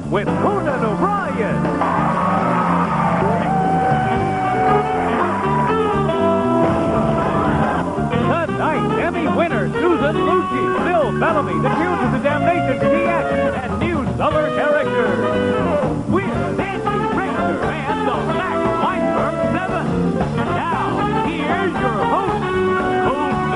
with Conan O'Brien. Tonight, Emmy winner Susan Lucci, Bill Bellamy, the Tears of the Damnation DX, and new summer characters. We're Nancy Richter and the Black Weinberg 7. Now, here's your host, Conan O'Brien.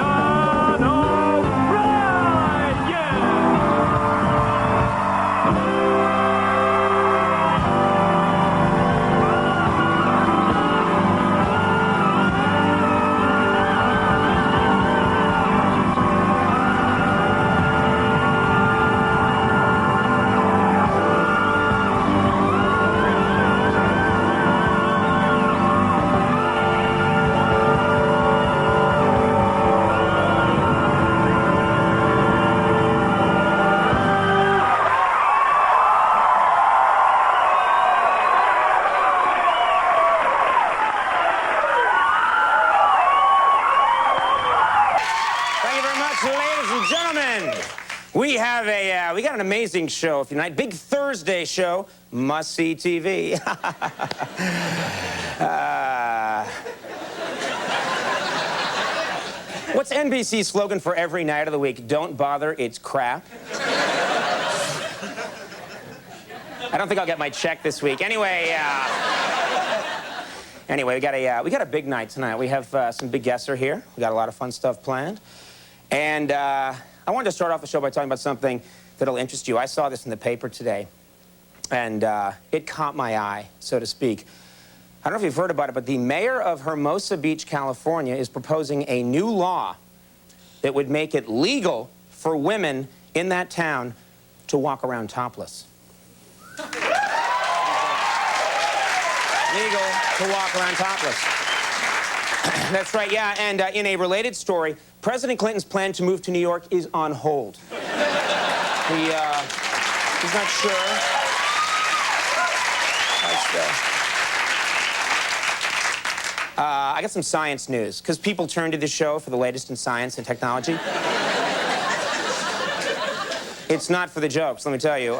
We got an amazing show for tonight. Big Thursday show, must-see TV. What's NBC's slogan for every night of the week? Don't bother, it's crap. I don't think I'll get my check this week. Anyway, we got a big night tonight. We have some big guests are here. We got a lot of fun stuff planned. And I wanted to start off the show by talking about something that'll interest you. I saw this in the paper today, and it caught my eye, so to speak. I don't know if you've heard about it, but the mayor of Hermosa Beach, California, is proposing a new law that would make it legal for women in that town to walk around topless. Legal to walk around topless. That's right, yeah, and in a related story, President Clinton's plan to move to New York is on hold. He's not sure. I got some science news, because people turn to this show for the latest in science and technology. It's not for the jokes, let me tell you.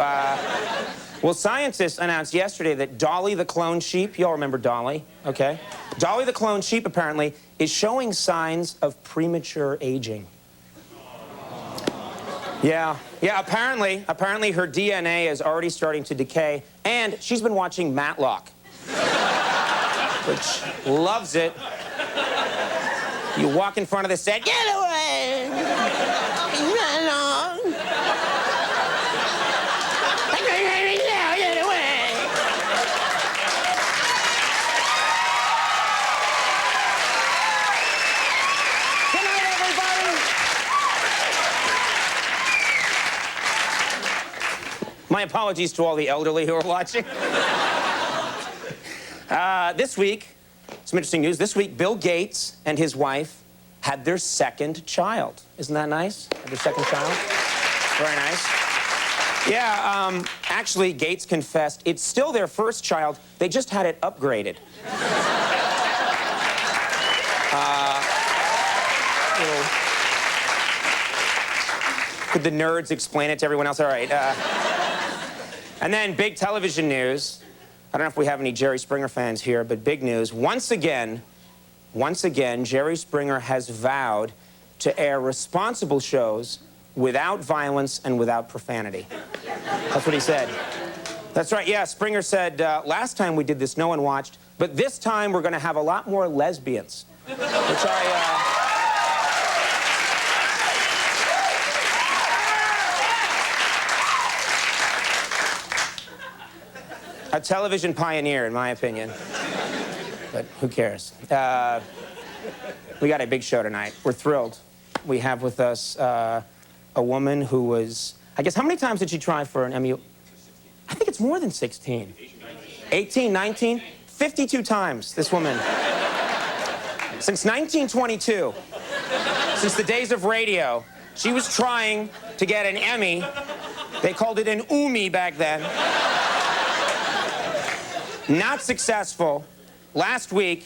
Well, scientists announced yesterday that Dolly the clone sheep, you all remember Dolly, okay? Dolly the clone sheep, apparently, is showing signs of premature aging. Yeah, apparently her DNA is already starting to decay, and she's been watching Matlock, which loves it. You walk in front of the set, get away! Matlock! Get away! Good night, everybody! My apologies to all the elderly who are watching. This week, some interesting news. This week, Bill Gates and his wife had their second child. Isn't that nice? Had their second child? Very nice. Yeah, actually, Gates confessed it's still their first child. They just had it upgraded. Could the nerds explain it to everyone else? All right. And then big television news. I don't know if we have any Jerry Springer fans here, but big news. Once again, Jerry Springer has vowed to air responsible shows without violence and without profanity. That's what he said. That's right, yeah, Springer said, last time we did this, no one watched, but this time we're going to have a lot more lesbians. Which a television pioneer, in my opinion. But who cares? We got a big show tonight. We're thrilled. We have with us a woman who was, I guess, how many times did she try for an Emmy? I think it's more than 16. 18, 19, 52 times, this woman. Since 1922, since the days of radio, she was trying to get an Emmy. They called it an Emmy back then. Not successful. Last week,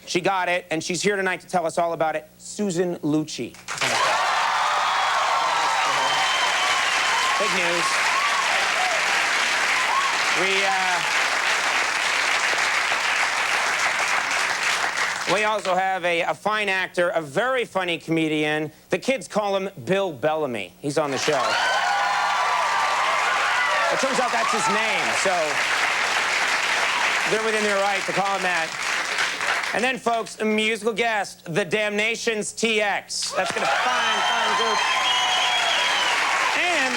she got it, and she's here tonight to tell us all about it. Susan Lucci. Big news. We also have a fine actor, a very funny comedian. The kids call him Bill Bellamy. He's on the show. It turns out that's his name, so they're within their right to call him that. And then, folks, a musical guest, the Damnations TX. That's gonna be a fine group. And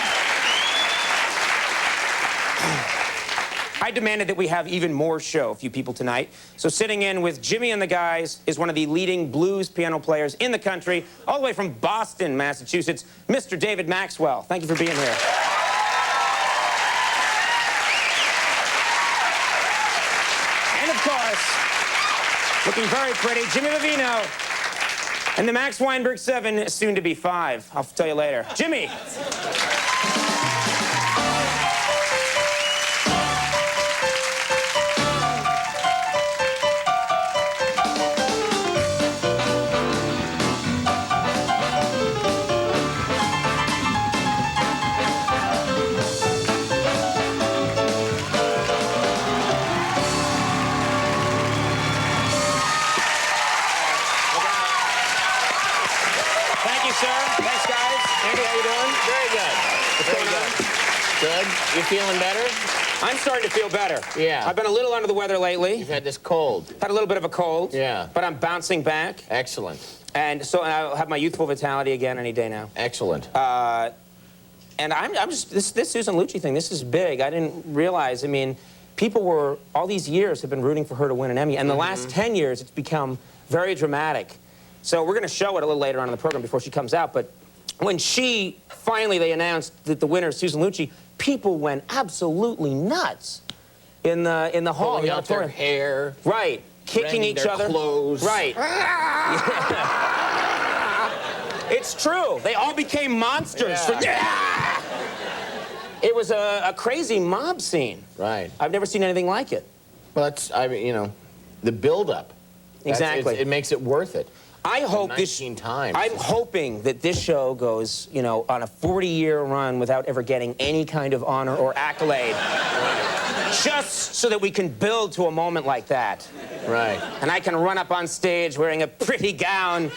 I demanded that we have even more show for you people tonight. So sitting in with Jimmy and the guys is one of the leading blues piano players in the country, all the way from Boston, Massachusetts, Mr. David Maxwell. Thank you for being here. And of course, looking very pretty, Jimmy Vivino. And the Max Weinberg 7, soon to be 5. I'll tell you later. Jimmy. Good. You feeling better? I'm starting to feel better. Yeah. I've been a little under the weather lately. You've had this cold. Had a little bit of a cold. Yeah. But I'm bouncing back. Excellent. And so I'll have my youthful vitality again any day now. Excellent. And I'm just, this Susan Lucci thing, this is big. I didn't realize, I mean, people were, all these years have been rooting for her to win an Emmy. And the last 10 years, it's become very dramatic. So we're going to show it a little later on in the program before she comes out. But when they announced that the winner is Susan Lucci, people went absolutely nuts in the hall. Pulling out their hair. Right. Kicking each other. Clothes. Right. It's true. They all became monsters. Yeah. It was a crazy mob scene. Right. I've never seen anything like it. Well, that's, I mean, you know, the build-up. Exactly. It makes it worth it. I hope 19 times. I'm hoping that this show goes, you know, on a 40-year run without ever getting any kind of honor or accolade. Just so that we can build to a moment like that. Right. And I can run up on stage wearing a pretty gown.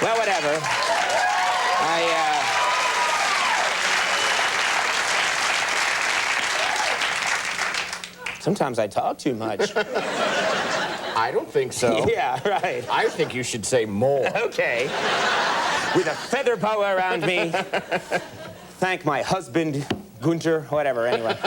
Well, whatever. Sometimes I talk too much. I don't think so. Yeah, right. I think you should say more. Okay. With a feather boa around me. Thank my husband, Gunter, whatever, anyway.